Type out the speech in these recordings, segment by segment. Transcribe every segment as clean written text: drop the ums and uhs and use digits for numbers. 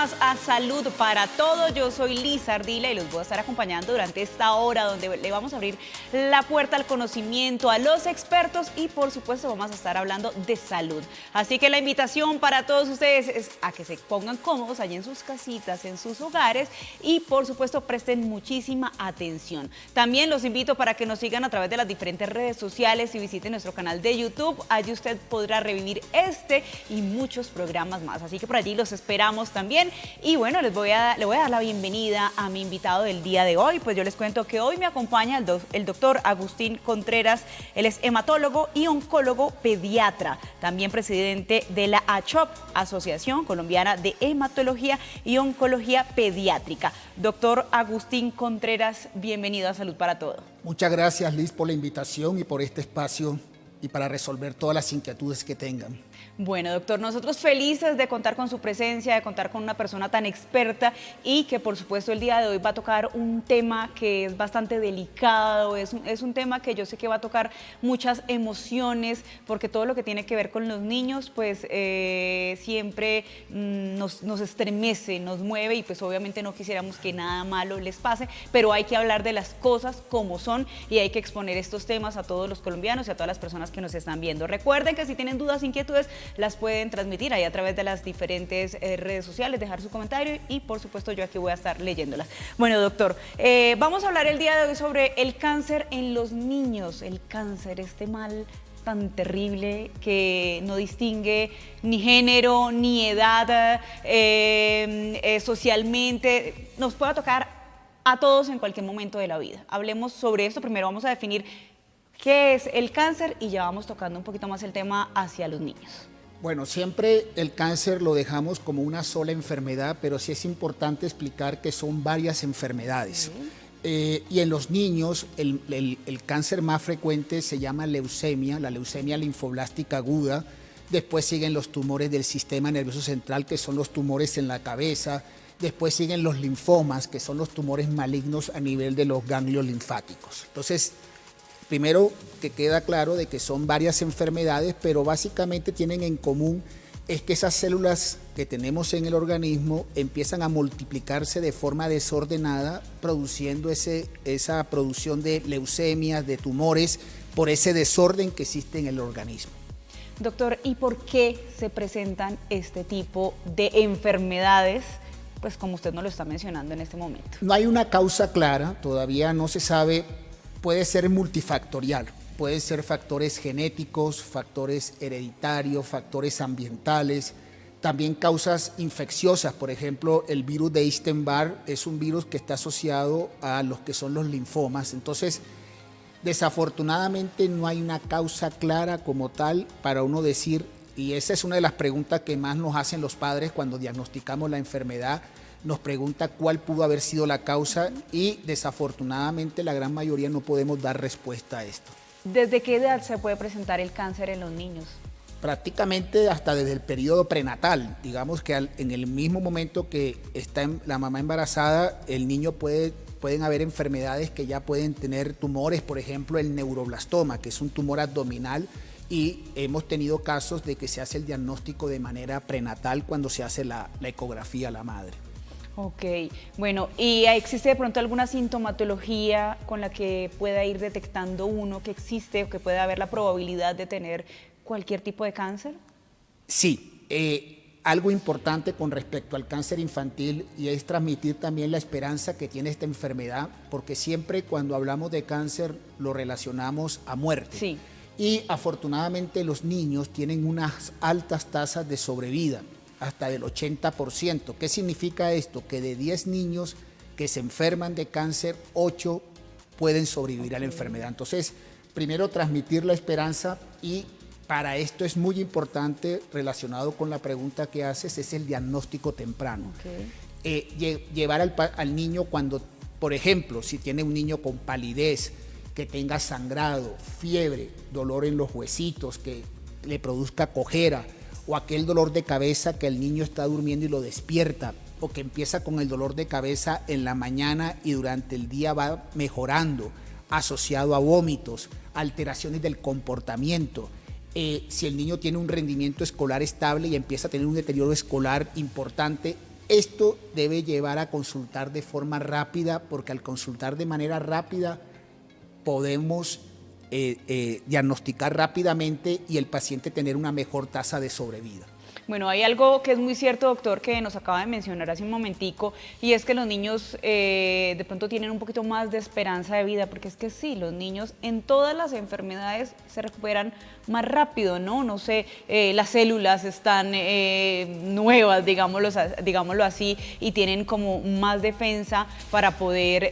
más a Salud para Todos. Yo soy Lisa Ardila y los voy a estar acompañando durante esta hora donde le vamos a abrir la puerta al conocimiento, a los expertos y por supuesto vamos a estar hablando de salud. Así que la invitación para todos ustedes es a que se pongan cómodos allí en sus casitas, en sus hogares y por supuesto presten muchísima atención. También los invito para que nos sigan a través de las diferentes redes sociales y visiten nuestro canal de YouTube. Allí usted podrá revivir este y muchos programas más. Así que por allí los esperamos también. Y bueno, le voy a dar la bienvenida a mi invitado del día de hoy. Pues yo les cuento que hoy me acompaña el doctor Agustín Contreras. Él es hematólogo y oncólogo pediatra. También presidente de la ACHOP, Asociación Colombiana de Hematología y Oncología Pediátrica. Doctor Agustín Contreras, bienvenido a Salud para Todos. Muchas gracias, Liz, por la invitación y por este espacio y para resolver todas las inquietudes que tengan. Bueno, doctor, nosotros felices de contar con su presencia, de contar con una persona tan experta y que por supuesto el día de hoy va a tocar un tema que es bastante delicado, es un tema que yo sé que va a tocar muchas emociones, porque todo lo que tiene que ver con los niños pues siempre nos estremece, nos mueve y pues obviamente no quisiéramos que nada malo les pase, pero hay que hablar de las cosas como son y hay que exponer estos temas a todos los colombianos y a todas las personas que nos están viendo. Recuerden que si tienen dudas, inquietudes, las pueden transmitir ahí a través de las diferentes redes sociales, dejar su comentario y por supuesto yo aquí voy a estar leyéndolas. Bueno, doctor, vamos a hablar el día de hoy sobre el cáncer en los niños, el cáncer, este mal tan terrible que no distingue ni género ni edad, socialmente, nos puede tocar a todos en cualquier momento de la vida. Hablemos sobre esto, primero vamos a definir qué es el cáncer y ya vamos tocando un poquito más el tema hacia los niños. Bueno, siempre el cáncer lo dejamos como una sola enfermedad, pero sí es importante explicar que son varias enfermedades. Y en los niños el cáncer más frecuente se llama leucemia, la leucemia linfoblástica aguda. Después siguen los tumores del sistema nervioso central, que son los tumores en la cabeza. Después siguen los linfomas, que son los tumores malignos a nivel de los ganglios linfáticos. Entonces, primero que queda claro de que son varias enfermedades, pero básicamente tienen en común es que esas células que tenemos en el organismo empiezan a multiplicarse de forma desordenada, produciendo esa producción de leucemias, de tumores, por ese desorden que existe en el organismo. Doctor, ¿y por qué se presentan este tipo de enfermedades? Pues como usted nos lo está mencionando en este momento. No hay una causa clara, todavía no se sabe. Puede ser multifactorial, puede ser factores genéticos, factores hereditarios, factores ambientales, también causas infecciosas. Por ejemplo, el virus de Epstein-Barr es un virus que está asociado a los que son los linfomas. Entonces, desafortunadamente no hay una causa clara como tal para uno decir, y esa es una de las preguntas que más nos hacen los padres cuando diagnosticamos la enfermedad. Nos pregunta cuál pudo haber sido la causa y desafortunadamente la gran mayoría no podemos dar respuesta a esto. ¿Desde qué edad se puede presentar el cáncer en los niños? Prácticamente hasta desde el periodo prenatal. Digamos que en el mismo momento que está la mamá embarazada, el niño pueden haber enfermedades que ya pueden tener tumores, por ejemplo el neuroblastoma, que es un tumor abdominal, y hemos tenido casos de que se hace el diagnóstico de manera prenatal cuando se hace la ecografía a la madre. Ok, bueno, ¿y existe de pronto alguna sintomatología con la que pueda ir detectando uno que existe o que pueda haber la probabilidad de tener cualquier tipo de cáncer? Sí, algo importante con respecto al cáncer infantil y es transmitir también la esperanza que tiene esta enfermedad, porque siempre cuando hablamos de cáncer lo relacionamos a muerte. Sí. Y afortunadamente los niños tienen unas altas tasas de sobrevida, hasta del 80%. ¿Qué significa esto? Que de 10 niños que se enferman de cáncer, 8 pueden sobrevivir a la enfermedad. Entonces, primero transmitir la esperanza y para esto es muy importante, relacionado con la pregunta que haces, es el diagnóstico temprano. Llevar al niño cuando, por ejemplo, si tiene un niño con palidez, que tenga sangrado, fiebre, dolor en los huesitos, que le produzca cojera, o aquel dolor de cabeza que el niño está durmiendo y lo despierta, o que empieza con el dolor de cabeza en la mañana y durante el día va mejorando, asociado a vómitos, alteraciones del comportamiento. Si el niño tiene un rendimiento escolar estable y empieza a tener un deterioro escolar importante, Esto debe llevar a consultar de forma rápida, porque al consultar de manera rápida podemos diagnosticar rápidamente y el paciente tener una mejor tasa de sobrevida. Bueno, hay algo que es muy cierto, doctor, que nos acaba de mencionar hace un momentico, y es que los niños de pronto tienen un poquito más de esperanza de vida, porque es que sí, los niños en todas las enfermedades se recuperan más rápido, ¿no? No sé, las células están nuevas, digámoslo así, y tienen como más defensa para poder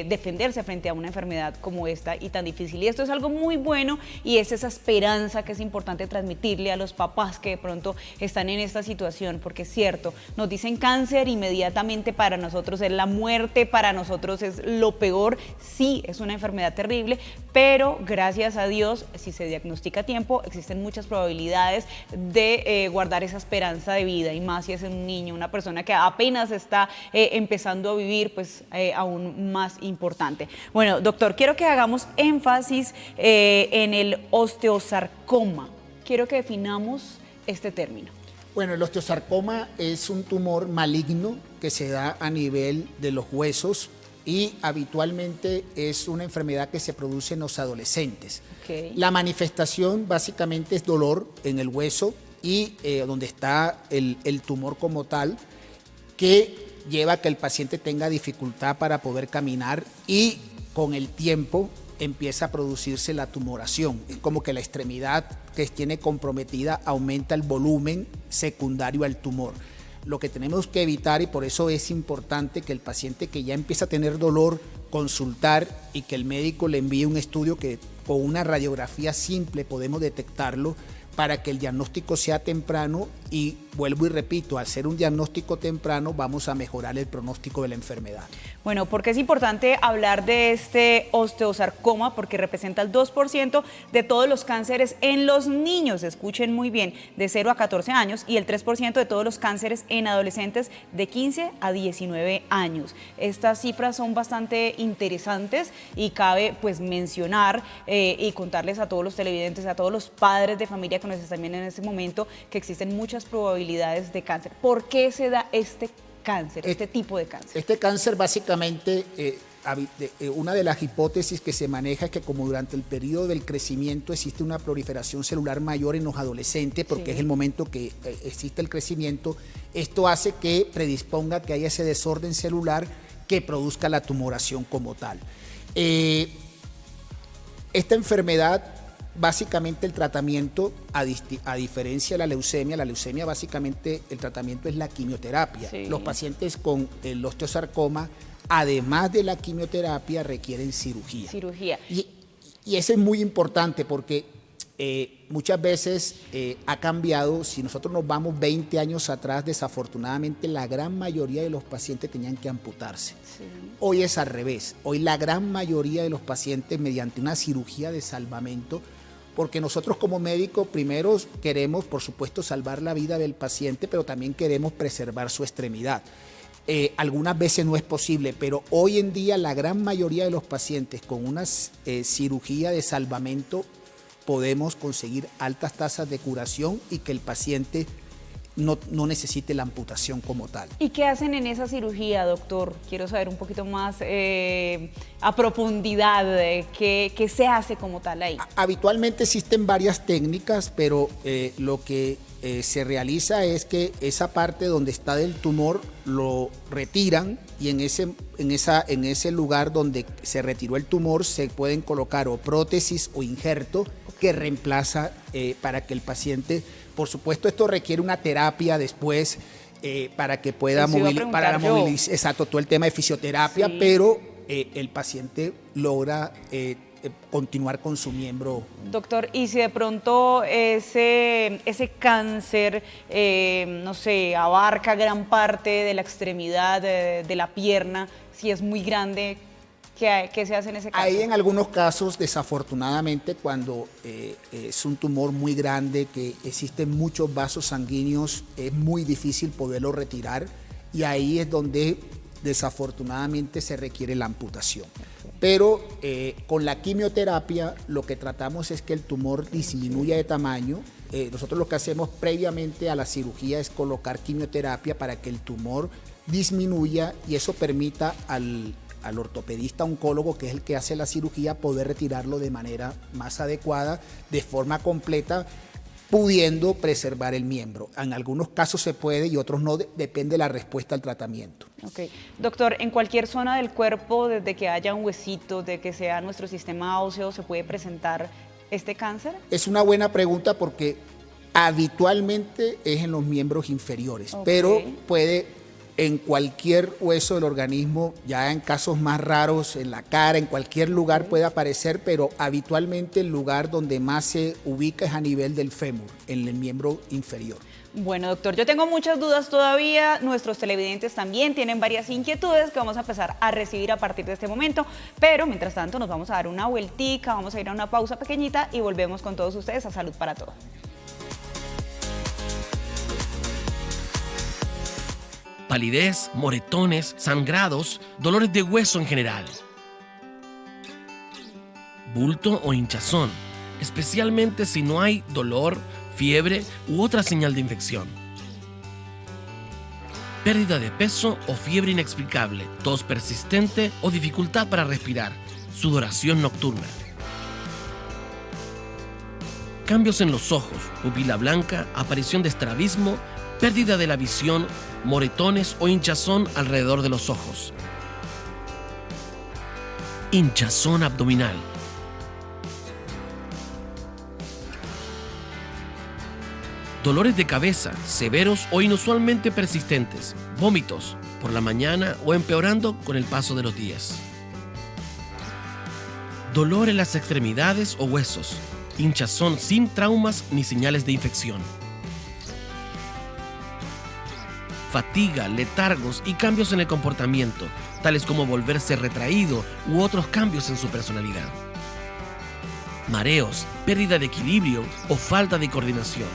defenderse frente a una enfermedad como esta y tan difícil. Y esto es algo muy bueno, y es esa esperanza que es importante transmitirle a los papás que de pronto están en esta situación, porque es cierto, nos dicen cáncer, inmediatamente para nosotros es la muerte, para nosotros es lo peor. Sí, es una enfermedad terrible, pero gracias a Dios, si se diagnostica a tiempo, existen muchas probabilidades de guardar esa esperanza de vida, y más si es en un niño, una persona que apenas está empezando a vivir, pues aún más importante. Bueno, doctor, quiero que hagamos énfasis en el osteosarcoma. Quiero que definamos este término. Bueno, el osteosarcoma es un tumor maligno que se da a nivel de los huesos y habitualmente es una enfermedad que se produce en los adolescentes. Okay. La manifestación básicamente es dolor en el hueso y donde está el tumor como tal, que lleva a que el paciente tenga dificultad para poder caminar, y con el tiempo empieza a producirse la tumoración. Es como que la extremidad que tiene comprometida aumenta el volumen secundario al tumor. Lo que tenemos que evitar, y por eso es importante que el paciente que ya empieza a tener dolor, consultar y que el médico le envíe un estudio que con una radiografía simple podemos detectarlo, para que el diagnóstico sea temprano, y vuelvo y repito, al ser un diagnóstico temprano vamos a mejorar el pronóstico de la enfermedad. Bueno, porque es importante hablar de este osteosarcoma, porque representa el 2% de todos los cánceres en los niños, escuchen muy bien, de 0 a 14 años, y el 3% de todos los cánceres en adolescentes de 15 a 19 años. Estas cifras son bastante interesantes y cabe pues mencionar y contarles a todos los televidentes, a todos los padres de familia que nos están viendo en este momento, que existen muchas probabilidades de cáncer. ¿Por qué se da este cáncer, este tipo de cáncer? Este cáncer básicamente, una de las hipótesis que se maneja es que como durante el periodo del crecimiento existe una proliferación celular mayor en los adolescentes, porque es el momento que existe el crecimiento, esto hace que predisponga que haya ese desorden celular que produzca la tumoración como tal. Esta enfermedad, básicamente el tratamiento, a diferencia de la leucemia básicamente el tratamiento es la quimioterapia. Sí. Los pacientes con el osteosarcoma, además de la quimioterapia, requieren cirugía. Y eso es muy importante, porque muchas veces ha cambiado. Si nosotros nos vamos 20 años atrás, desafortunadamente la gran mayoría de los pacientes tenían que amputarse. Sí. Hoy es al revés. Hoy la gran mayoría de los pacientes, mediante una cirugía de salvamento, porque nosotros como médicos primero queremos, por supuesto, salvar la vida del paciente, pero también queremos preservar su extremidad. Algunas veces no es posible, pero hoy en día la gran mayoría de los pacientes con una cirugía de salvamento podemos conseguir altas tasas de curación y que el paciente no necesite la amputación como tal. ¿Y qué hacen en esa cirugía, doctor? Quiero saber un poquito más a profundidad qué se hace como tal ahí. Habitualmente existen varias técnicas, pero lo que se realiza es que esa parte donde está del tumor lo retiran, y en ese lugar donde se retiró el tumor se pueden colocar o prótesis o injerto que reemplaza para que el paciente, por supuesto esto requiere una terapia después para que pueda movilizar, exacto, todo el tema de fisioterapia, sí. Pero el paciente logra continuar con su miembro. Doctor, y si de pronto ese cáncer, no sé, abarca gran parte de la extremidad de la pierna, si es muy grande, ¿qué se hace en ese caso? Ahí en algunos casos, desafortunadamente, cuando es un tumor muy grande, que existen muchos vasos sanguíneos, es muy difícil poderlo retirar, y ahí es donde desafortunadamente se requiere la amputación. Pero con la quimioterapia lo que tratamos es que el tumor disminuya de tamaño, nosotros lo que hacemos previamente a la cirugía es colocar quimioterapia para que el tumor disminuya y eso permita al ortopedista oncólogo, que es el que hace la cirugía, poder retirarlo de manera más adecuada, de forma completa, pudiendo preservar el miembro. En algunos casos se puede y otros no, depende de la respuesta al tratamiento. Ok. Doctor, ¿en cualquier zona del cuerpo, desde que haya un huesito, de que sea nuestro sistema óseo, se puede presentar este cáncer? Es una buena pregunta porque habitualmente es en los miembros inferiores, Ok. pero puede en cualquier hueso del organismo, ya en casos más raros, en la cara, en cualquier lugar puede aparecer, pero habitualmente el lugar donde más se ubica es a nivel del fémur, en el miembro inferior. Bueno, doctor, yo tengo muchas dudas todavía, nuestros televidentes también tienen varias inquietudes que vamos a empezar a recibir a partir de este momento, pero mientras tanto nos vamos a dar una vueltica, vamos a ir a una pausa pequeñita y volvemos con todos ustedes a Salud para Todos. Palidez, moretones, sangrados, dolores de hueso en general. Bulto o hinchazón, especialmente si no hay dolor, fiebre u otra señal de infección. Pérdida de peso o fiebre inexplicable, tos persistente o dificultad para respirar, sudoración nocturna. Cambios en los ojos, pupila blanca, aparición de estrabismo, pérdida de la visión, moretones o hinchazón alrededor de los ojos. Hinchazón abdominal. Dolores de cabeza, severos o inusualmente persistentes. Vómitos, por la mañana o empeorando con el paso de los días. Dolor en las extremidades o huesos. Hinchazón sin traumas ni señales de infección. Fatiga, letargos y cambios en el comportamiento, tales como volverse retraído u otros cambios en su personalidad. Mareos, pérdida de equilibrio o falta de coordinación.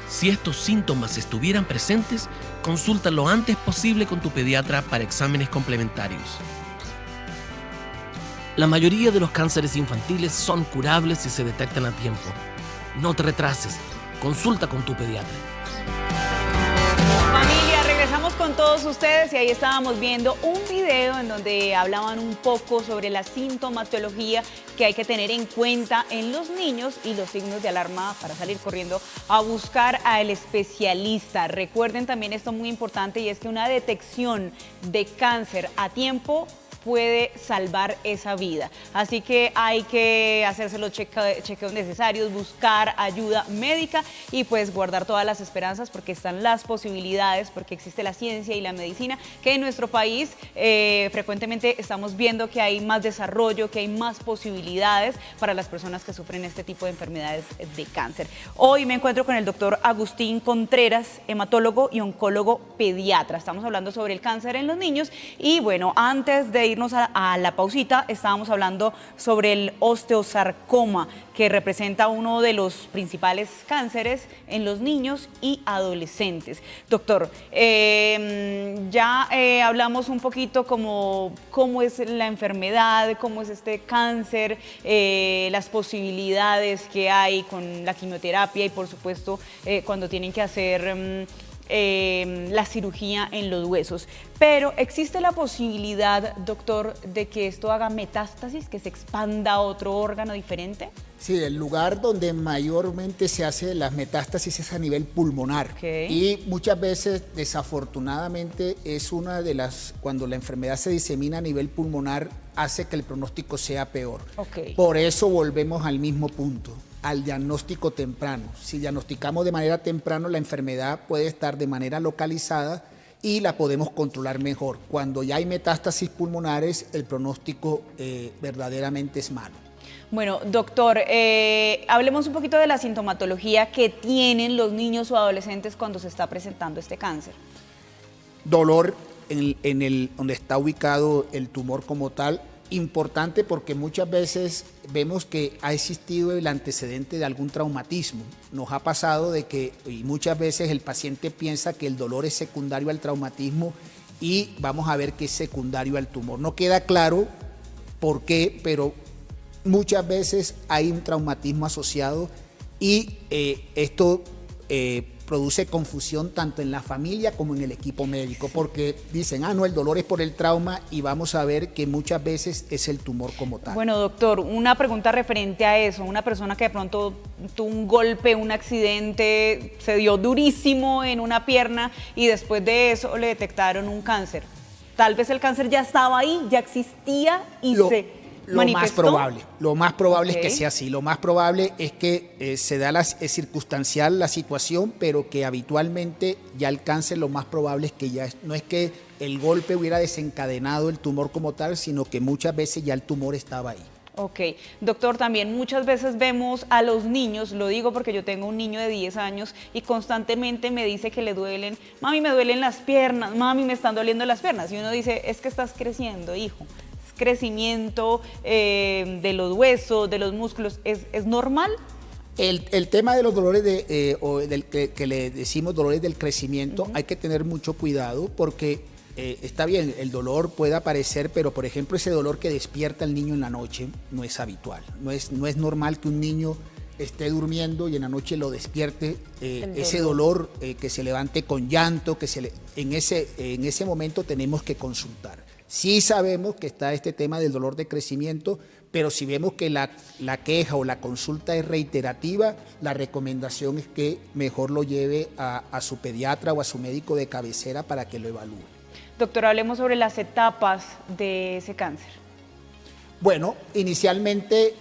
Si estos síntomas estuvieran presentes, consulta lo antes posible con tu pediatra para exámenes complementarios. La mayoría de los cánceres infantiles son curables si se detectan a tiempo. No te retrases, consulta con tu pediatra. Familia, regresamos con todos ustedes y ahí estábamos viendo un video en donde hablaban un poco sobre la sintomatología que hay que tener en cuenta en los niños y los signos de alarma para salir corriendo a buscar al especialista. Recuerden también esto muy importante y es que una detección de cáncer a tiempo puede salvar esa vida. Así que hay que hacerse los chequeos necesarios, buscar ayuda médica y pues guardar todas las esperanzas porque están las posibilidades, porque existe la ciencia y la medicina, que en nuestro país frecuentemente estamos viendo que hay más desarrollo, que hay más posibilidades para las personas que sufren este tipo de enfermedades de cáncer. Hoy me encuentro con el doctor Agustín Contreras, hematólogo y oncólogo pediatra. Estamos hablando sobre el cáncer en los niños y bueno, antes de irnos a la pausita, estábamos hablando sobre el osteosarcoma, que representa uno de los principales cánceres en los niños y adolescentes. Doctor, ya hablamos un poquito como cómo es la enfermedad, cómo es este cáncer, las posibilidades que hay con la quimioterapia y por supuesto cuando tienen que hacer la cirugía en los huesos. Pero ¿existe la posibilidad, doctor, de que esto haga metástasis, que se expanda a otro órgano diferente? Sí, el lugar donde mayormente se hace las metástasis es a nivel pulmonar. Okay. Y muchas veces, desafortunadamente, es una de las, cuando la enfermedad se disemina a nivel pulmonar, hace que el pronóstico sea peor. Okay. Por eso volvemos al mismo punto, al diagnóstico temprano. Si diagnosticamos de manera temprana, la enfermedad puede estar de manera localizada y la podemos controlar mejor. Cuando ya hay metástasis pulmonares, el pronóstico verdaderamente es malo. Bueno, doctor, hablemos un poquito de la sintomatología que tienen los niños o adolescentes cuando se está presentando este cáncer. Dolor donde está ubicado el tumor como tal, importante porque muchas veces vemos que ha existido el antecedente de algún traumatismo. Nos ha pasado de que y muchas veces el paciente piensa que el dolor es secundario al traumatismo y vamos a ver que es secundario al tumor. No queda claro por qué, pero muchas veces hay un traumatismo asociado y esto produce confusión tanto en la familia como en el equipo médico, porque dicen, no, el dolor es por el trauma, y vamos a ver que muchas veces es el tumor como tal. Bueno, doctor, una pregunta referente a eso. Una persona que de pronto tuvo un golpe, un accidente, se dio durísimo en una pierna y después de eso le detectaron un cáncer. Tal vez el cáncer ya estaba ahí, ya existía y se manifestó. Lo más probable es que sea así. Lo más probable es que se da es circunstancial la situación, pero que habitualmente ya el cáncer, lo más probable es que ya no es que el golpe hubiera desencadenado el tumor como tal, sino que muchas veces ya el tumor estaba ahí. Ok, doctor, también muchas veces vemos a los niños, lo digo porque yo tengo un niño de 10 años y constantemente me dice que le duelen, mami, me duelen las piernas, mami, me están doliendo las piernas, y uno dice, es que estás creciendo, hijo. Crecimiento de los huesos, de los músculos, ¿es normal? El tema de los dolores que le decimos dolores del crecimiento, hay que tener mucho cuidado porque está bien, el dolor puede aparecer, pero por ejemplo ese dolor que despierta al niño en la noche no es habitual. No es normal que un niño esté durmiendo y en la noche lo despierte ese dolor, que se levante con llanto, en ese momento tenemos que consultar. Sí sabemos que está este tema del dolor de crecimiento, pero si vemos que la queja o la consulta es reiterativa, la recomendación es que mejor lo lleve a su pediatra o a su médico de cabecera para que lo evalúe. Doctor, hablemos sobre las etapas de ese cáncer. Bueno, inicialmente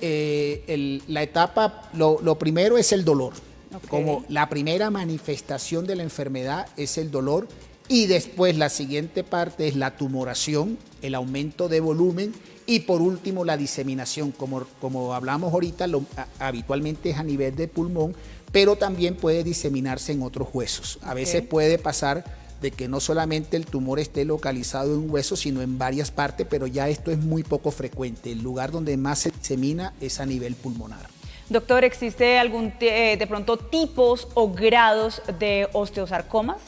la etapa, lo primero es el dolor. Como la primera manifestación de la enfermedad es el dolor. Y después la siguiente parte es la tumoración, el aumento de volumen y por último la diseminación. Como hablamos ahorita, habitualmente es a nivel de pulmón, pero también puede diseminarse en otros huesos. A veces puede pasar de que no solamente el tumor esté localizado en un hueso, sino en varias partes, pero ya esto es muy poco frecuente. El lugar donde más se disemina es a nivel pulmonar. Doctor, ¿existe algún de pronto tipos o grados de osteosarcomas?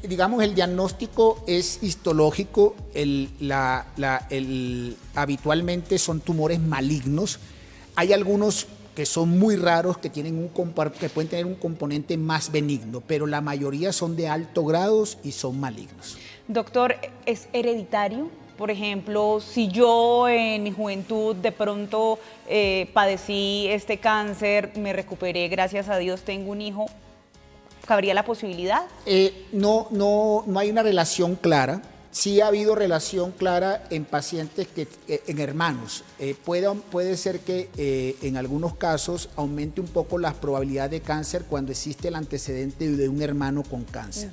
Digamos, el diagnóstico es histológico, habitualmente son tumores malignos. Hay algunos que son muy raros, que pueden tener un componente más benigno, pero la mayoría son de alto grado y son malignos. Doctor, ¿es hereditario? Por ejemplo, si yo en mi juventud de pronto padecí este cáncer, me recuperé, gracias a Dios tengo un hijo, ¿cabría la posibilidad? No hay una relación clara. Sí ha habido relación clara en pacientes, en hermanos. Puede ser que en algunos casos aumente un poco las probabilidades de cáncer cuando existe el antecedente de un hermano con cáncer.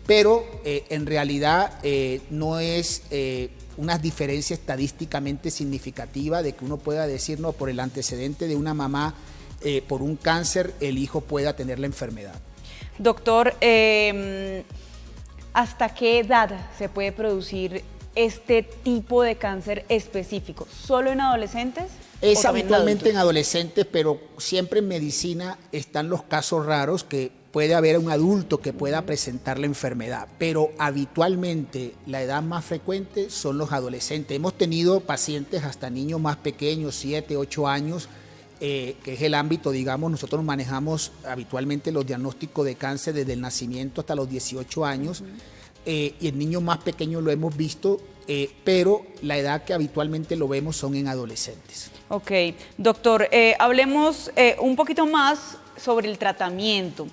Pero en realidad no es una diferencia estadísticamente significativa de que uno pueda decir, no, por el antecedente de una mamá por un cáncer, el hijo pueda tener la enfermedad. Doctor, ¿hasta qué edad se puede producir este tipo de cáncer específico? ¿Solo en adolescentes? Es habitualmente en adolescentes, pero siempre en medicina están los casos raros que puede haber un adulto que pueda presentar la enfermedad, pero habitualmente la edad más frecuente son los adolescentes. Hemos tenido pacientes hasta niños más pequeños, 7, 8 años, que es el ámbito, digamos, nosotros manejamos habitualmente los diagnósticos de cáncer desde el nacimiento hasta los 18 años, y en niños más pequeños lo hemos visto, pero la edad que habitualmente lo vemos son en adolescentes. Ok, doctor, hablemos un poquito más sobre el tratamiento.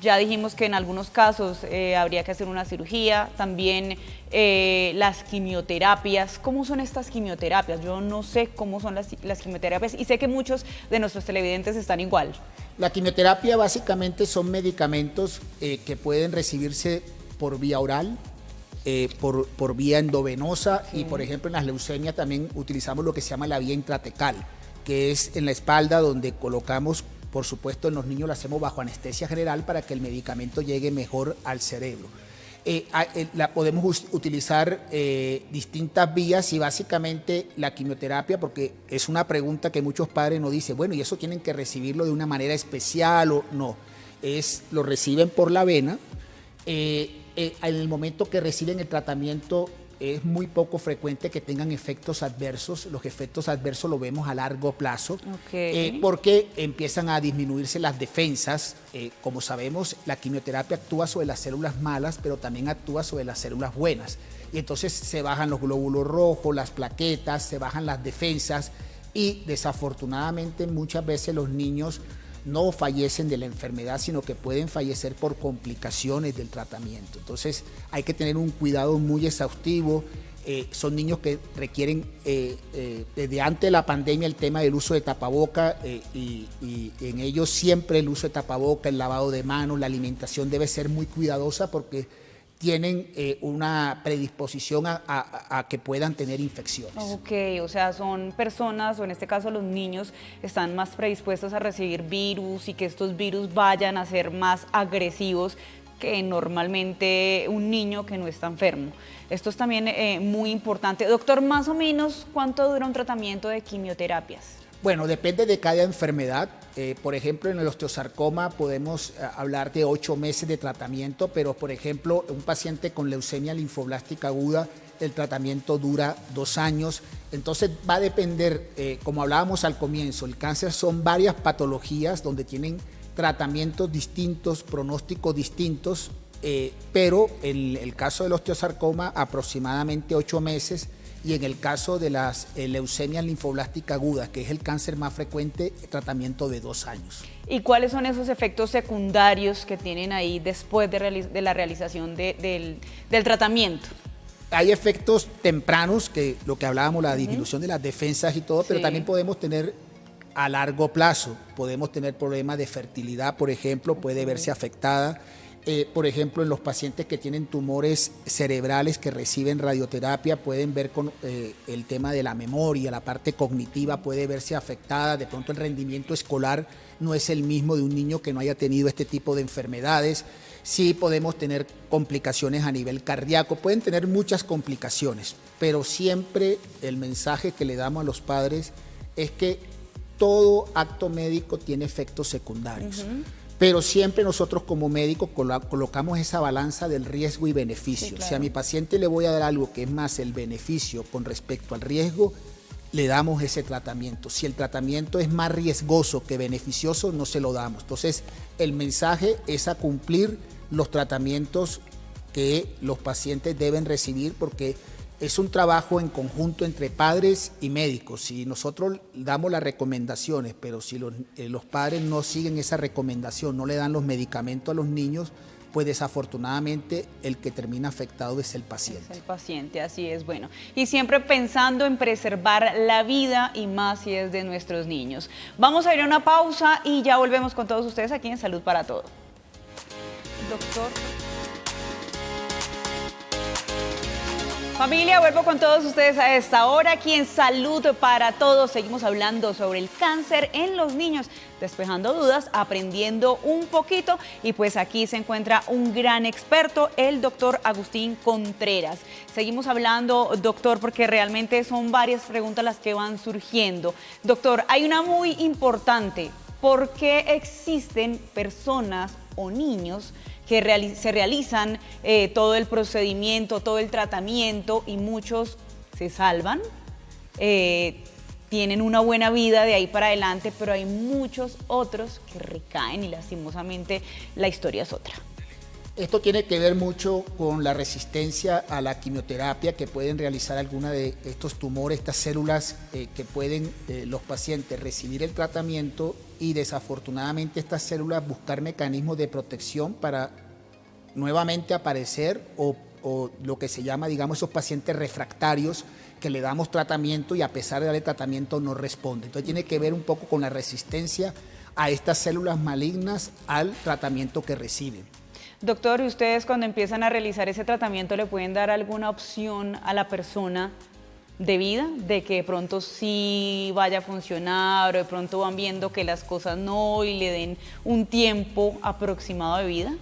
Ya dijimos que en algunos casos habría que hacer una cirugía, también las quimioterapias. ¿Cómo son estas quimioterapias? Yo no sé cómo son las quimioterapias y sé que muchos de nuestros televidentes están igual. La quimioterapia básicamente son medicamentos que pueden recibirse por vía oral, por vía endovenosa, y por ejemplo en las leucemias también utilizamos lo que se llama la vía intratecal, que es en la espalda donde colocamos. Por supuesto, en los niños lo hacemos bajo anestesia general para que el medicamento llegue mejor al cerebro. Podemos utilizar distintas vías y básicamente la quimioterapia, porque es una pregunta que muchos padres nos dicen, bueno, ¿y eso tienen que recibirlo de una manera especial o no? Lo reciben por la vena. En el momento que reciben el tratamiento es muy poco frecuente que tengan efectos adversos. Los efectos adversos los vemos a largo plazo, porque empiezan a disminuirse las defensas. Como sabemos, la quimioterapia actúa sobre las células malas, pero también actúa sobre las células buenas. Y entonces se bajan los glóbulos rojos, las plaquetas, se bajan las defensas y desafortunadamente muchas veces los niños no fallecen de la enfermedad, sino que pueden fallecer por complicaciones del tratamiento. Entonces hay que tener un cuidado muy exhaustivo. Son niños que requieren, desde antes de la pandemia, el tema del uso de tapaboca, y en ellos siempre el uso de tapaboca, el lavado de manos, la alimentación debe ser muy cuidadosa porque tienen una predisposición a que puedan tener infecciones. Ok, o sea, son personas, o en este caso los niños, están más predispuestos a recibir virus y que estos virus vayan a ser más agresivos que normalmente un niño que no está enfermo. Esto es también muy importante. Doctor, más o menos, ¿cuánto dura un tratamiento de quimioterapias? Bueno, depende de cada enfermedad. Por ejemplo, en el osteosarcoma podemos hablar de 8 meses de tratamiento, pero por ejemplo, un paciente con leucemia linfoblástica aguda, el tratamiento dura 2 años. Entonces va a depender, como hablábamos al comienzo, el cáncer son varias patologías donde tienen tratamientos distintos, pronósticos distintos, pero en el caso del osteosarcoma aproximadamente 8 meses. Y en el caso de las leucemias linfoblásticas agudas, que es el cáncer más frecuente, tratamiento de 2 años. ¿Y cuáles son esos efectos secundarios que tienen ahí después de la realización del tratamiento? Hay efectos tempranos, que lo que hablábamos, la disminución de las defensas y todo, pero también podemos tener a largo plazo. Podemos tener problemas de fertilidad, por ejemplo, puede verse afectada. Por ejemplo, en los pacientes que tienen tumores cerebrales que reciben radioterapia, pueden ver con el tema de la memoria, la parte cognitiva puede verse afectada. De pronto el rendimiento escolar no es el mismo de un niño que no haya tenido este tipo de enfermedades. Sí podemos tener complicaciones a nivel cardíaco, pueden tener muchas complicaciones, pero siempre el mensaje que le damos a los padres es que todo acto médico tiene efectos secundarios. Pero siempre nosotros como médicos colocamos esa balanza del riesgo y beneficio. Sí, claro. Si a mi paciente le voy a dar algo que es más el beneficio con respecto al riesgo, le damos ese tratamiento. Si el tratamiento es más riesgoso que beneficioso, no se lo damos. Entonces, el mensaje es a cumplir los tratamientos que los pacientes deben recibir, porque es un trabajo en conjunto entre padres y médicos. Si nosotros damos las recomendaciones, pero si los padres no siguen esa recomendación, no le dan los medicamentos a los niños, pues desafortunadamente el que termina afectado es el paciente. Es el paciente, así es. Bueno, y siempre pensando en preservar la vida y más si es de nuestros niños. Vamos a ir a una pausa y ya volvemos con todos ustedes aquí en Salud para Todo. Doctor. Familia, vuelvo con todos ustedes a esta hora aquí en Salud para Todos. Seguimos hablando sobre el cáncer en los niños, despejando dudas, aprendiendo un poquito, y pues aquí se encuentra un gran experto, el doctor Agustín Contreras. Seguimos hablando, doctor, porque realmente son varias preguntas las que van surgiendo. Doctor, hay una muy importante. ¿Por qué existen personas o niños que se realizan todo el procedimiento, todo el tratamiento, y muchos se salvan, tienen una buena vida de ahí para adelante, pero hay muchos otros que recaen y lastimosamente la historia es otra? Esto tiene que ver mucho con la resistencia a la quimioterapia que pueden realizar alguna de estos tumores, estas células que pueden los pacientes recibir el tratamiento, y desafortunadamente estas células buscar mecanismos de protección para nuevamente aparecer, o lo que se llama, digamos, esos pacientes refractarios que le damos tratamiento y a pesar de darle tratamiento no responde. Entonces tiene que ver un poco con la resistencia a estas células malignas al tratamiento que reciben. Doctor, ¿y ustedes cuando empiezan a realizar ese tratamiento le pueden dar alguna opción a la persona de vida, de que de pronto sí vaya a funcionar, o de pronto van viendo que las cosas no y le den un tiempo aproximado de vida?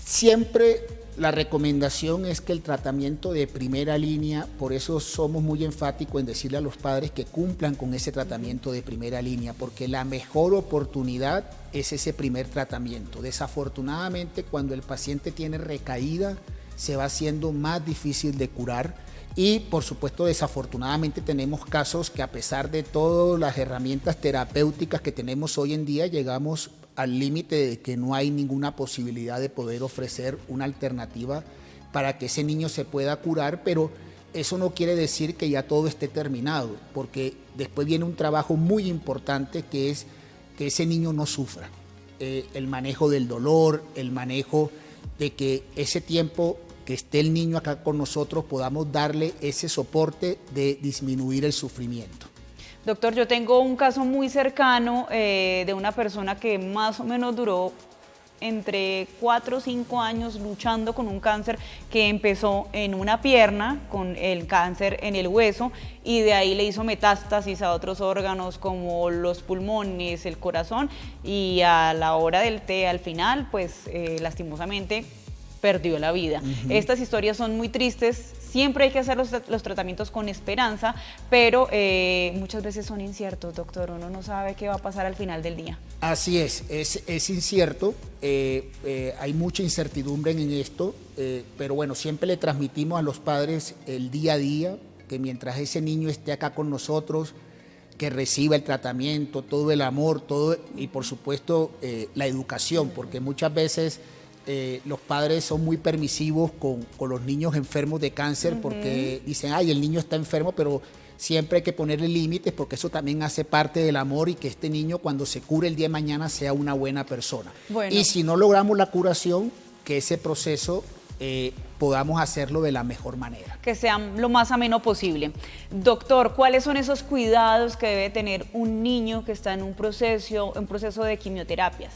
Siempre la recomendación es que el tratamiento de primera línea, por eso somos muy enfáticos en decirle a los padres que cumplan con ese tratamiento de primera línea, porque la mejor oportunidad es ese primer tratamiento. Desafortunadamente, cuando el paciente tiene recaída, se va haciendo más difícil de curar. Y por supuesto, desafortunadamente tenemos casos que, a pesar de todas las herramientas terapéuticas que tenemos hoy en día, llegamos al límite de que no hay ninguna posibilidad de poder ofrecer una alternativa para que ese niño se pueda curar, pero eso no quiere decir que ya todo esté terminado, porque después viene un trabajo muy importante, que es que ese niño no sufra. El manejo del dolor, el manejo de que ese tiempo que esté el niño acá con nosotros podamos darle ese soporte de disminuir el sufrimiento. Doctor, yo tengo un caso muy cercano de una persona que más o menos duró entre 4 o 5 años luchando con un cáncer que empezó en una pierna, con el cáncer en el hueso, y de ahí le hizo metástasis a otros órganos como los pulmones, el corazón, y a la hora del té, al final, pues lastimosamente perdió la vida. Estas historias son muy tristes. Siempre hay que hacer los tratamientos con esperanza, pero muchas veces son inciertos, doctor. Uno no sabe qué va a pasar al final del día. Así es incierto. Hay mucha incertidumbre en esto, pero bueno, siempre le transmitimos a los padres el día a día, que mientras ese niño esté acá con nosotros, que reciba el tratamiento, todo el amor, todo, y por supuesto la educación, porque muchas veces los padres son muy permisivos con los niños enfermos de cáncer, porque dicen, ay, el niño está enfermo, pero siempre hay que ponerle límites, porque eso también hace parte del amor, y que este niño, cuando se cure el día de mañana, sea una buena persona. Bueno. Y si no logramos la curación, que ese proceso podamos hacerlo de la mejor manera. Que sea lo más ameno posible. Doctor, ¿cuáles son esos cuidados que debe tener un niño que está en un proceso de quimioterapias?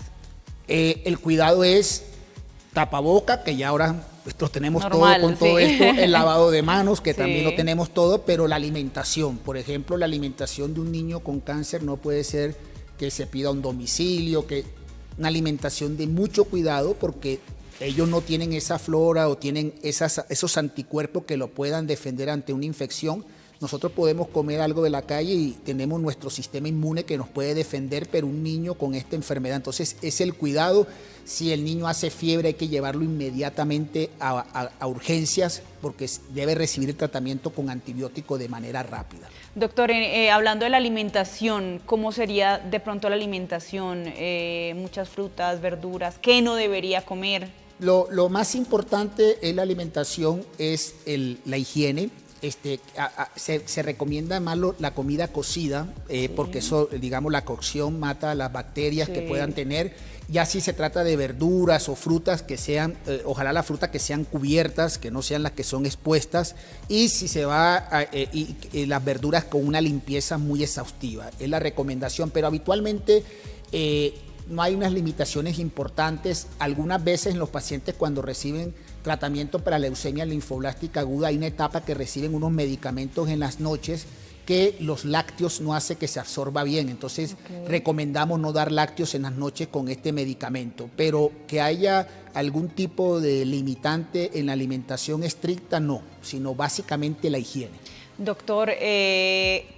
El cuidado es tapaboca, que ya ahora lo tenemos normal, todo con todo esto, el lavado de manos, que también lo tenemos todo, pero la alimentación, por ejemplo, la alimentación de un niño con cáncer no puede ser que se pida un domicilio, que una alimentación de mucho cuidado, porque ellos no tienen esa flora o tienen esos anticuerpos que lo puedan defender ante una infección. Nosotros podemos comer algo de la calle y tenemos nuestro sistema inmune que nos puede defender, pero un niño con esta enfermedad, entonces es el cuidado. Si el niño hace fiebre, hay que llevarlo inmediatamente a urgencias, porque debe recibir el tratamiento con antibiótico de manera rápida. Doctor, hablando de la alimentación, ¿cómo sería de pronto la alimentación? Muchas frutas, verduras, ¿qué no debería comer? Lo más importante en la alimentación es la higiene. Se recomienda más la comida cocida, porque eso, digamos, la cocción mata las bacterias que puedan tener. Ya si se trata de verduras o frutas, que sean, ojalá las frutas que sean cubiertas, que no sean las que son expuestas, y si se va y las verduras con una limpieza muy exhaustiva, es la recomendación, pero habitualmente no hay unas limitaciones importantes. Algunas veces en los pacientes, cuando reciben tratamiento para leucemia linfoblástica aguda, hay una etapa que reciben unos medicamentos en las noches que los lácteos no hace que se absorba bien, entonces recomendamos no dar lácteos en las noches con este medicamento, pero que haya algún tipo de limitante en la alimentación estricta, no, sino básicamente la higiene. Doctor,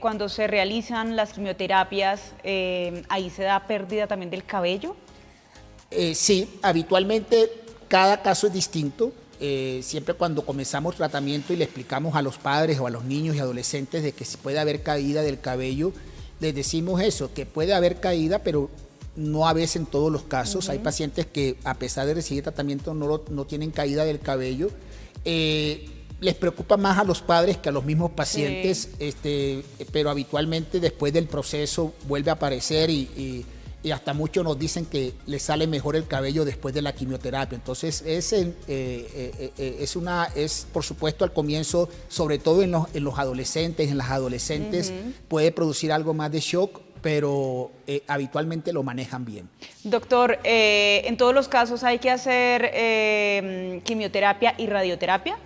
cuando se realizan las quimioterapias, ¿ahí se da pérdida también del cabello? Sí, habitualmente cada caso es distinto. Siempre cuando comenzamos tratamiento y le explicamos a los padres o a los niños y adolescentes de que puede haber caída del cabello, les decimos eso, que puede haber caída, pero no a veces en todos los casos. Hay pacientes que, a pesar de recibir tratamiento, no tienen caída del cabello. Les preocupa más a los padres que a los mismos pacientes, pero habitualmente después del proceso vuelve a aparecer y hasta muchos nos dicen que les sale mejor el cabello después de la quimioterapia. Entonces es por supuesto al comienzo, sobre todo en los adolescentes, en las adolescentes, puede producir algo más de shock, pero habitualmente lo manejan bien. Doctor, ¿en todos los casos hay que hacer quimioterapia y radioterapia?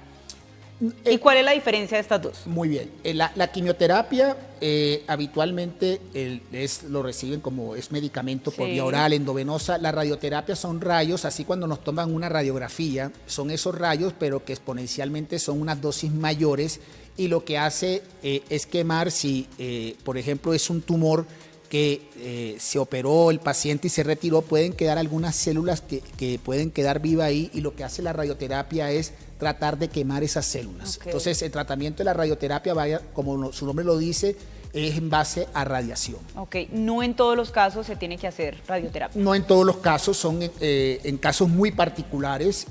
¿Y cuál es la diferencia de estas dos? Muy bien. La quimioterapia habitualmente lo reciben como es medicamento por vía oral, endovenosa. La radioterapia son rayos, así cuando nos toman una radiografía, son esos rayos, pero que exponencialmente son unas dosis mayores, y lo que hace es quemar, si por ejemplo es un tumor que se operó el paciente y se retiró, pueden quedar algunas células que pueden quedar vivas ahí, y lo que hace la radioterapia es tratar de quemar esas células. Okay. Entonces, el tratamiento de la radioterapia, como su nombre lo dice, es en base a radiación. Ok, no en todos los casos se tiene que hacer radioterapia. No en todos los casos, son en casos muy particulares.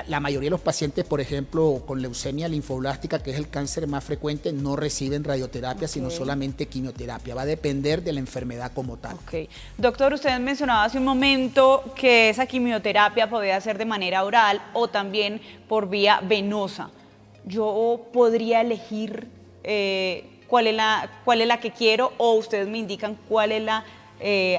La mayoría de los pacientes, por ejemplo, con leucemia linfoblástica, que es el cáncer más frecuente, no reciben radioterapia, sino solamente quimioterapia. Va a depender de la enfermedad como tal. Ok. Doctor, usted mencionaba hace un momento que esa quimioterapia podía ser de manera oral o también por vía venosa. ¿Yo podría elegir cuál es la que quiero, o ustedes me indican cuál es la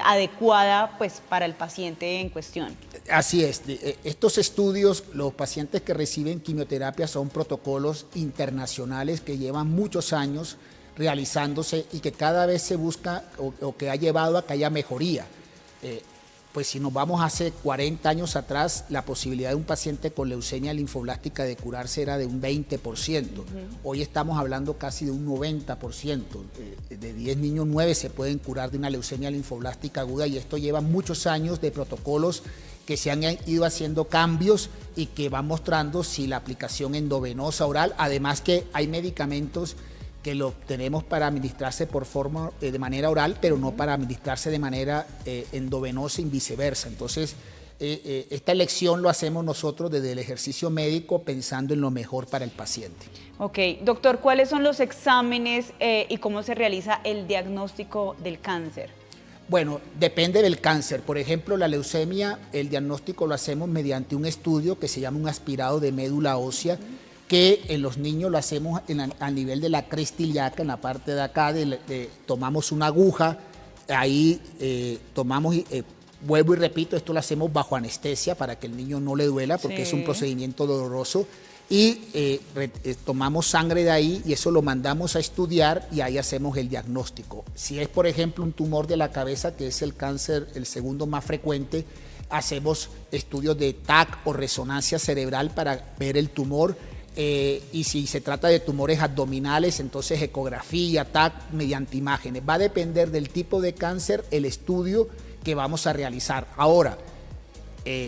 adecuada, pues, para el paciente en cuestión? Así es. Estos estudios, los pacientes que reciben quimioterapia son protocolos internacionales que llevan muchos años realizándose y que cada vez se busca o que ha llevado a que haya mejoría. Pues si nos vamos hace 40 años atrás, la posibilidad de un paciente con leucemia linfoblástica de curarse era de un 20%. Hoy estamos hablando casi de un 90%. De 10 niños, 9 se pueden curar de una leucemia linfoblástica aguda, y esto lleva muchos años de protocolos que se han ido haciendo cambios y que van mostrando si la aplicación endovenosa oral, además que hay medicamentos que lo tenemos para administrarse de manera oral, pero no para administrarse de manera endovenosa y viceversa. Entonces, esta elección lo hacemos nosotros desde el ejercicio médico, pensando en lo mejor para el paciente. Ok, doctor, ¿cuáles son los exámenes y cómo se realiza el diagnóstico del cáncer? Bueno, depende del cáncer. Por ejemplo, la leucemia, el diagnóstico lo hacemos mediante un estudio que se llama un aspirado de médula ósea, que en los niños lo hacemos a nivel de la cresta ilíaca, en la parte de acá, tomamos una aguja, ahí tomamos, vuelvo y repito, esto lo hacemos bajo anestesia para que el niño no le duela, porque es un procedimiento doloroso, y tomamos sangre de ahí y eso lo mandamos a estudiar y ahí hacemos el diagnóstico. Si es, por ejemplo, un tumor de la cabeza, que es el cáncer, el segundo más frecuente, hacemos estudios de TAC o resonancia cerebral para ver el tumor. Y si se trata de tumores abdominales, entonces ecografía, TAC mediante imágenes. Va a depender del tipo de cáncer el estudio que vamos a realizar. Ahora,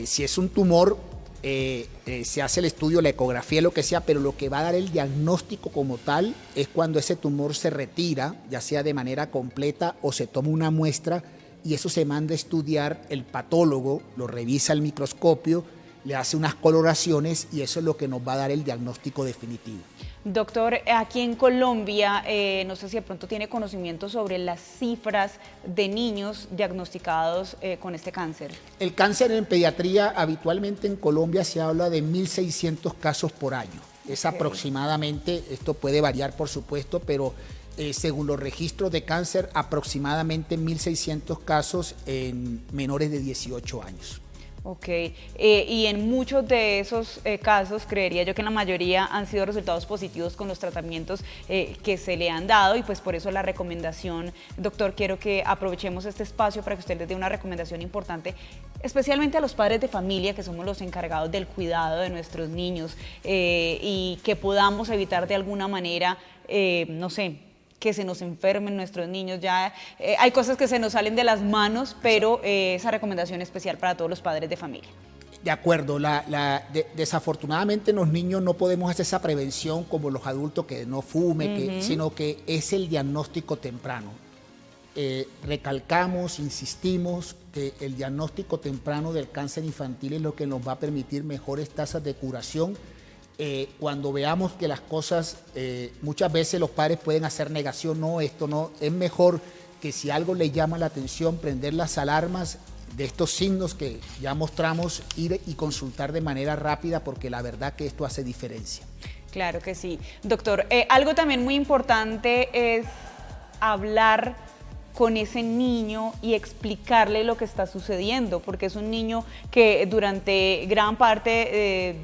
si es un tumor, se hace el estudio, la ecografía, lo que sea, pero lo que va a dar el diagnóstico como tal es cuando ese tumor se retira, ya sea de manera completa o se toma una muestra, y eso se manda a estudiar, el patólogo lo revisa al microscopio, le hace unas coloraciones y eso es lo que nos va a dar el diagnóstico definitivo. Doctor, aquí en Colombia, no sé si de pronto tiene conocimiento sobre las cifras de niños diagnosticados con este cáncer. El cáncer en pediatría, habitualmente en Colombia se habla de 1.600 casos por año. Es aproximadamente, esto puede variar por supuesto, pero según los registros de cáncer, aproximadamente 1.600 casos en menores de 18 años. Ok, y en muchos de esos casos, creería yo que en la mayoría han sido resultados positivos con los tratamientos que se le han dado, y pues por eso la recomendación, doctor, quiero que aprovechemos este espacio para que usted les dé una recomendación importante, especialmente a los padres de familia, que somos los encargados del cuidado de nuestros niños, y que podamos evitar de alguna manera, no sé, que se nos enfermen nuestros niños. Ya hay cosas que se nos salen de las manos, pero esa recomendación especial para todos los padres de familia. De acuerdo, desafortunadamente los niños no podemos hacer esa prevención como los adultos, que no fume, sino que es el diagnóstico temprano. Recalcamos, insistimos que el diagnóstico temprano del cáncer infantil es lo que nos va a permitir mejores tasas de curación. Cuando veamos que las cosas, muchas veces los padres pueden hacer negación, no, esto no, es mejor que si algo le llama la atención, prender las alarmas de estos signos que ya mostramos, ir y consultar de manera rápida, porque la verdad que esto hace diferencia. Claro que sí. Doctor, algo también muy importante es hablar con ese niño y explicarle lo que está sucediendo, porque es un niño que durante gran parte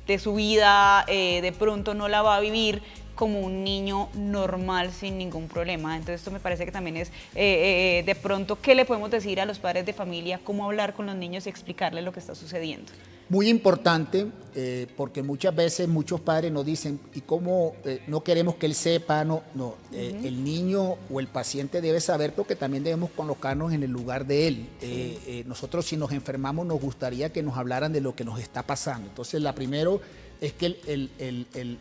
de su vida de pronto no la va a vivir como un niño normal sin ningún problema. Entonces esto me parece que también es de pronto, ¿qué le podemos decir a los padres de familia? ¿Cómo hablar con los niños y explicarles lo que está sucediendo? Muy importante, porque muchas veces muchos padres nos dicen, ¿y cómo no queremos que él sepa? No, el niño o el paciente debe saber, porque también debemos colocarnos en el lugar de él. Nosotros, si nos enfermamos, nos gustaría que nos hablaran de lo que nos está pasando. Entonces, la primero es que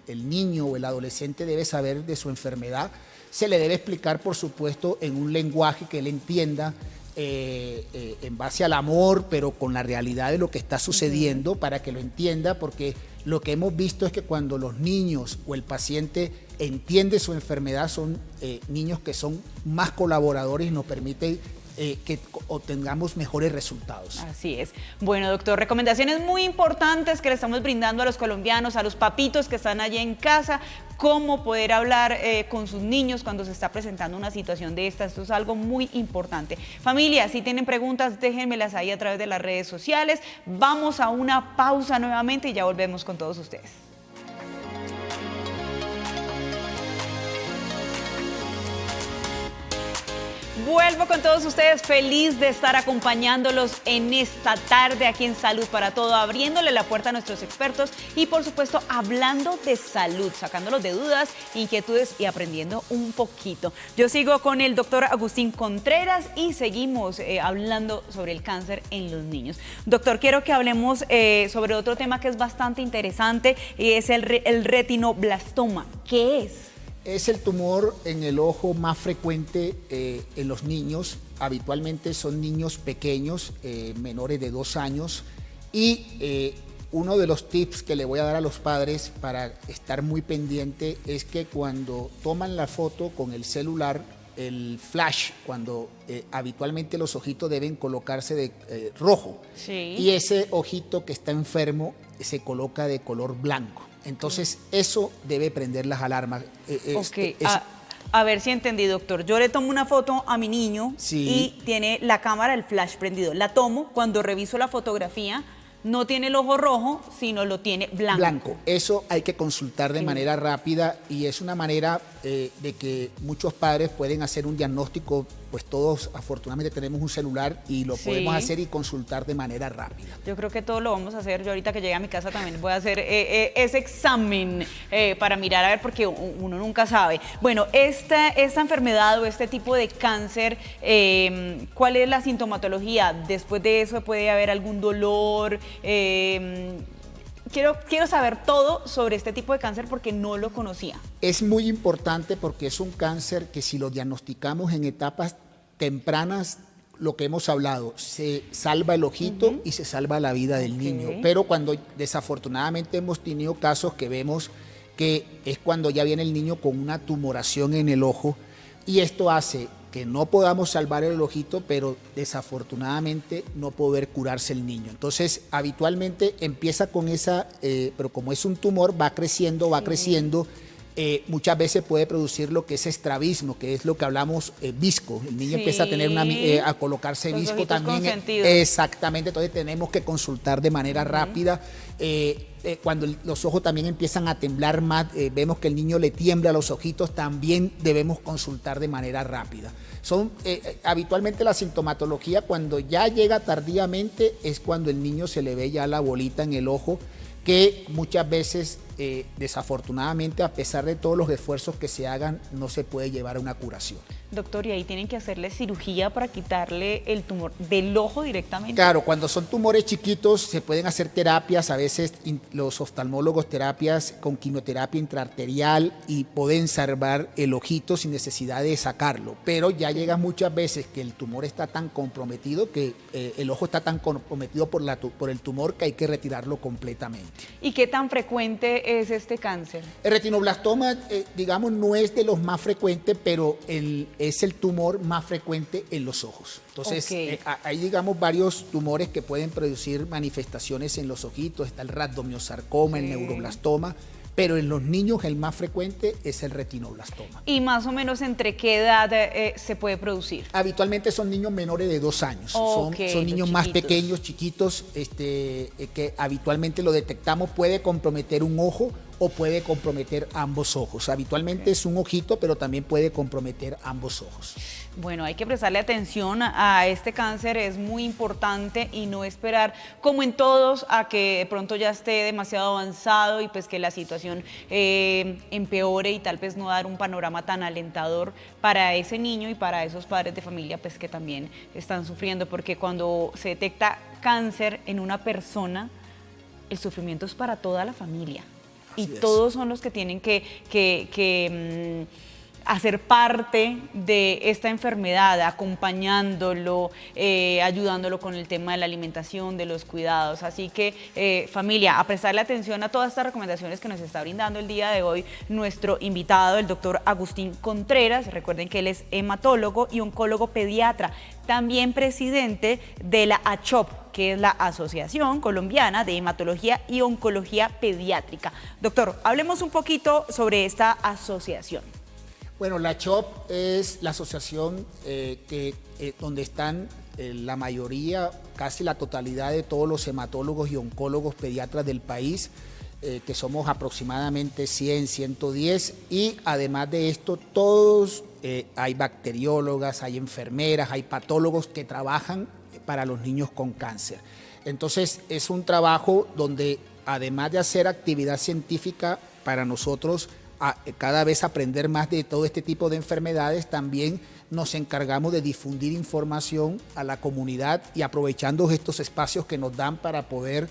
el niño o el adolescente debe saber de su enfermedad. Se le debe explicar, por supuesto, en un lenguaje que él entienda, en base al amor, pero con la realidad de lo que está sucediendo, para que lo entienda, porque lo que hemos visto es que cuando los niños o el paciente entiende su enfermedad, son niños que son más colaboradores y nos permiten que obtengamos mejores resultados. Así es. Bueno, doctor, recomendaciones muy importantes que le estamos brindando a los colombianos, a los papitos que están allí en casa, cómo poder hablar con sus niños cuando se está presentando una situación de esta. Esto es algo muy importante. Familia, si tienen preguntas, déjenmelas ahí a través de las redes sociales. Vamos a una pausa nuevamente y ya volvemos con todos ustedes. Vuelvo con todos ustedes, feliz de estar acompañándolos en esta tarde aquí en Salud para Todo, abriéndole la puerta a nuestros expertos y por supuesto hablando de salud, sacándolos de dudas, inquietudes y aprendiendo un poquito. Yo sigo con el doctor Agustín Contreras y seguimos hablando sobre el cáncer en los niños. Doctor, quiero que hablemos sobre otro tema que es bastante interesante y es el retinoblastoma. ¿Qué es? Es el tumor en el ojo más frecuente en los niños. Habitualmente son niños pequeños, menores de 2 años. Y uno de los tips que le voy a dar a los padres para estar muy pendiente es que cuando toman la foto con el celular, el flash, cuando habitualmente los ojitos deben colocarse de rojo. Sí. Y ese ojito que está enfermo se coloca de color blanco. Entonces, eso debe prender las alarmas. Ok, a ver si entendí, doctor. Yo le tomo una foto a mi niño y tiene la cámara, el flash prendido. La tomo, cuando reviso la fotografía, no tiene el ojo rojo, sino lo tiene blanco. Blanco. Eso hay que consultar de manera rápida y es una manera de que muchos padres pueden hacer un diagnóstico. Pues todos afortunadamente tenemos un celular y lo podemos hacer y consultar de manera rápida. Yo creo que todo lo vamos a hacer. Yo ahorita que llegue a mi casa también voy a hacer ese examen para mirar a ver, porque uno nunca sabe. Bueno, esta enfermedad o este tipo de cáncer, ¿cuál es la sintomatología? Después de eso puede haber algún dolor. Quiero saber todo sobre este tipo de cáncer porque no lo conocía. Es muy importante porque es un cáncer que si lo diagnosticamos en etapas tempranas, lo que hemos hablado, se salva el ojito y se salva la vida del niño. Pero cuando desafortunadamente hemos tenido casos que vemos que es cuando ya viene el niño con una tumoración en el ojo y esto hace que no podamos salvar el ojito, pero desafortunadamente no poder curarse el niño. Entonces, habitualmente empieza con esa, pero como es un tumor, va creciendo, muchas veces puede producir lo que es estrabismo, que es lo que hablamos, visco. El niño empieza a tener a colocarse los visco también. Exactamente, entonces tenemos que consultar de manera rápida. Cuando los ojos también empiezan a temblar más, vemos que el niño le tiembla los ojitos, también debemos consultar de manera rápida. Son habitualmente la sintomatología cuando ya llega tardíamente es cuando el niño se le ve ya la bolita en el ojo, que muchas veces desafortunadamente, a pesar de todos los esfuerzos que se hagan, no se puede llevar a una curación. Doctor, ¿y ahí tienen que hacerle cirugía para quitarle el tumor del ojo directamente? Claro, cuando son tumores chiquitos se pueden hacer terapias, a veces los oftalmólogos terapias con quimioterapia intraarterial y pueden salvar el ojito sin necesidad de sacarlo, pero ya llega muchas veces que el tumor está tan comprometido, que el ojo está tan comprometido por el tumor que hay que retirarlo completamente. ¿Y qué tan frecuente es este cáncer? El retinoblastoma, digamos, no es de los más frecuentes, pero es el tumor más frecuente en los ojos. Entonces, hay, digamos, varios tumores que pueden producir manifestaciones en los ojitos. Está el rhabdomyosarcoma, el neuroblastoma, pero en los niños el más frecuente es el retinoblastoma. ¿Y más o menos entre qué edad se puede producir? Habitualmente son niños menores de 2 años. Son niños más pequeños, chiquitos, que habitualmente lo detectamos. Puede comprometer un ojo o puede comprometer ambos ojos. Habitualmente es un ojito, pero también puede comprometer ambos ojos. Bueno, hay que prestarle atención a este cáncer, es muy importante y no esperar, como en todos, a que de pronto ya esté demasiado avanzado y pues que la situación empeore y tal vez no dar un panorama tan alentador para ese niño y para esos padres de familia pues que también están sufriendo, porque cuando se detecta cáncer en una persona, el sufrimiento es para toda la familia. Y todos son los que tienen que hacer parte de esta enfermedad, acompañándolo, ayudándolo con el tema de la alimentación, de los cuidados. Así que, familia, a prestarle atención a todas estas recomendaciones que nos está brindando el día de hoy nuestro invitado, el doctor Agustín Contreras. Recuerden que él es hematólogo y oncólogo pediatra, también presidente de la ACHOP, que es la Asociación Colombiana de Hematología y Oncología Pediátrica. Doctor, hablemos un poquito sobre esta asociación. Bueno, la ACHOP es la asociación donde están la mayoría, casi la totalidad de todos los hematólogos y oncólogos pediatras del país, que somos aproximadamente 100, 110, y además de esto, todos, hay bacteriólogas, hay enfermeras, hay patólogos que trabajan para los niños con cáncer. Entonces, es un trabajo donde, además de hacer actividad científica para nosotros, cada vez aprender más de todo este tipo de enfermedades, también nos encargamos de difundir información a la comunidad y aprovechando estos espacios que nos dan para poder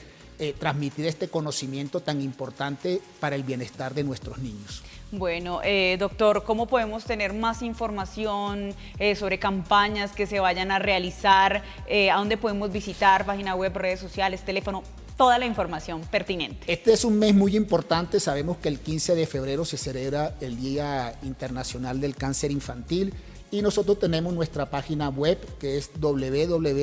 transmitir este conocimiento tan importante para el bienestar de nuestros niños. Bueno, doctor, ¿cómo podemos tener más información sobre campañas que se vayan a realizar? ¿A dónde podemos visitar? Página web, redes sociales, teléfono, toda la información pertinente. Este es un mes muy importante. Sabemos que el 15 de febrero se celebra el Día Internacional del Cáncer Infantil y nosotros tenemos nuestra página web que es www.achop.org.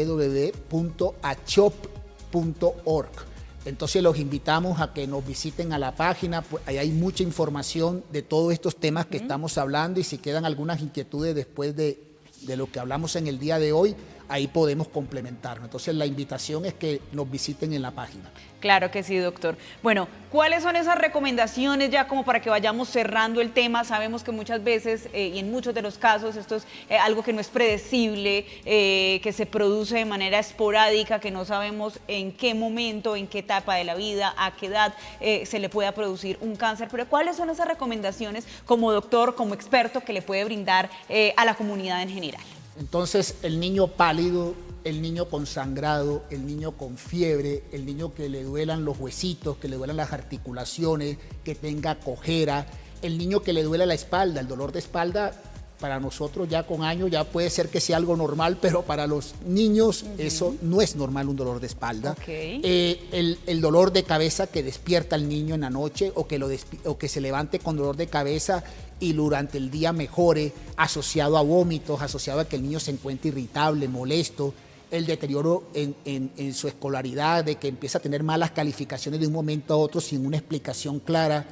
Entonces los invitamos a que nos visiten a la página, pues ahí hay mucha información de todos estos temas que estamos hablando y si quedan algunas inquietudes después de lo que hablamos en el día de hoy, ahí podemos complementarnos. Entonces la invitación es que nos visiten en la página. Claro que sí, doctor. Bueno, ¿cuáles son esas recomendaciones ya como para que vayamos cerrando el tema? Sabemos que muchas veces y en muchos de los casos esto es algo que no es predecible, que se produce de manera esporádica, que no sabemos en qué momento, en qué etapa de la vida, a qué edad se le pueda producir un cáncer. Pero ¿cuáles son esas recomendaciones como doctor, como experto que le puede brindar a la comunidad en general? Entonces, el niño pálido, el niño con sangrado, el niño con fiebre, el niño que le duelan los huesitos, que le duelan las articulaciones, que tenga cojera, el niño que le duele la espalda, el dolor de espalda, para nosotros ya con años ya puede ser que sea algo normal, pero para los niños eso no es normal, un dolor de espalda. El dolor de cabeza que despierta al niño en la noche o que se levante con dolor de cabeza y durante el día mejore, asociado a vómitos, asociado a que el niño se encuentre irritable, molesto, el deterioro en su escolaridad, de que empieza a tener malas calificaciones de un momento a otro sin una explicación clara.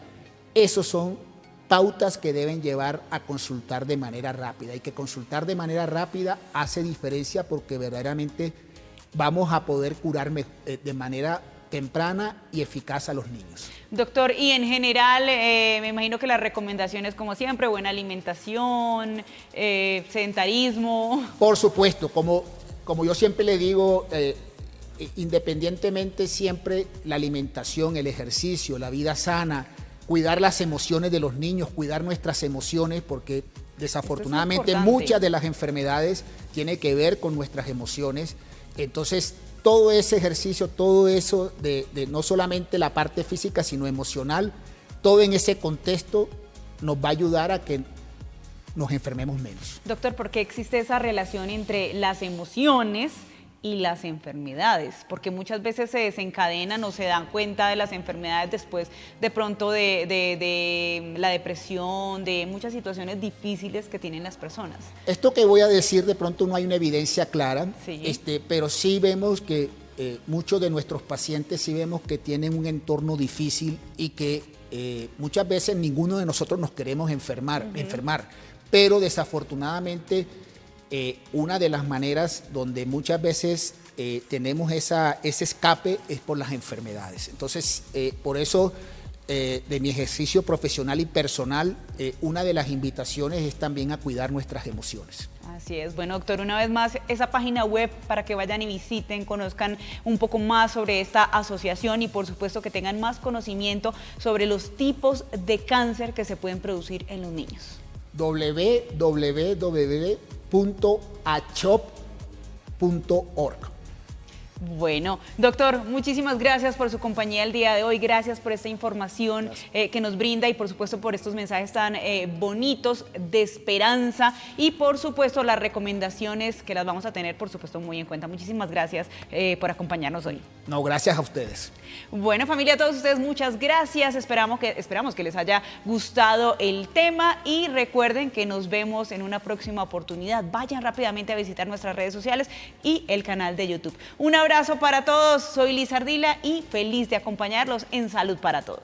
Esos son pautas que deben llevar a consultar de manera rápida y que consultar de manera rápida hace diferencia porque verdaderamente vamos a poder curar de manera temprana y eficaz a los niños. Doctor, y en general, me imagino que las recomendaciones, como siempre, buena alimentación, sedentarismo. Por supuesto, como yo siempre le digo, independientemente siempre la alimentación, el ejercicio, la vida sana, cuidar las emociones de los niños, cuidar nuestras emociones, porque desafortunadamente muchas de las enfermedades tienen que ver con nuestras emociones. Entonces, todo ese ejercicio, todo eso de no solamente la parte física, sino emocional, todo en ese contexto nos va a ayudar a que nos enfermemos menos. Doctor, ¿por qué existe esa relación entre las emociones y las enfermedades? Porque muchas veces se desencadenan o se dan cuenta de las enfermedades después de pronto de la depresión, de muchas situaciones difíciles que tienen las personas. Esto que voy a decir de pronto no hay una evidencia clara, sí. Pero sí vemos que muchos de nuestros pacientes sí vemos que tienen un entorno difícil y que muchas veces ninguno de nosotros nos queremos enfermar, pero desafortunadamente una de las maneras donde muchas veces tenemos ese escape es por las enfermedades. Entonces, por eso de mi ejercicio profesional y personal, una de las invitaciones es también a cuidar nuestras emociones. Así es. Bueno, doctor, una vez más, esa página web para que vayan y visiten, conozcan un poco más sobre esta asociación y por supuesto que tengan más conocimiento sobre los tipos de cáncer que se pueden producir en los niños. www.achop.org. Bueno, doctor, muchísimas gracias por su compañía el día de hoy, gracias por esta información que nos brinda y por supuesto por estos mensajes tan bonitos de esperanza y por supuesto las recomendaciones que las vamos a tener por supuesto muy en cuenta. Muchísimas gracias por acompañarnos hoy. No, gracias a ustedes. Bueno, familia, a todos ustedes muchas gracias, esperamos que les haya gustado el tema y recuerden que nos vemos en una próxima oportunidad. Vayan rápidamente a visitar nuestras redes sociales y el canal de YouTube. Un abrazo para todos, soy Liz Ardila y feliz de acompañarlos en Salud para Todos.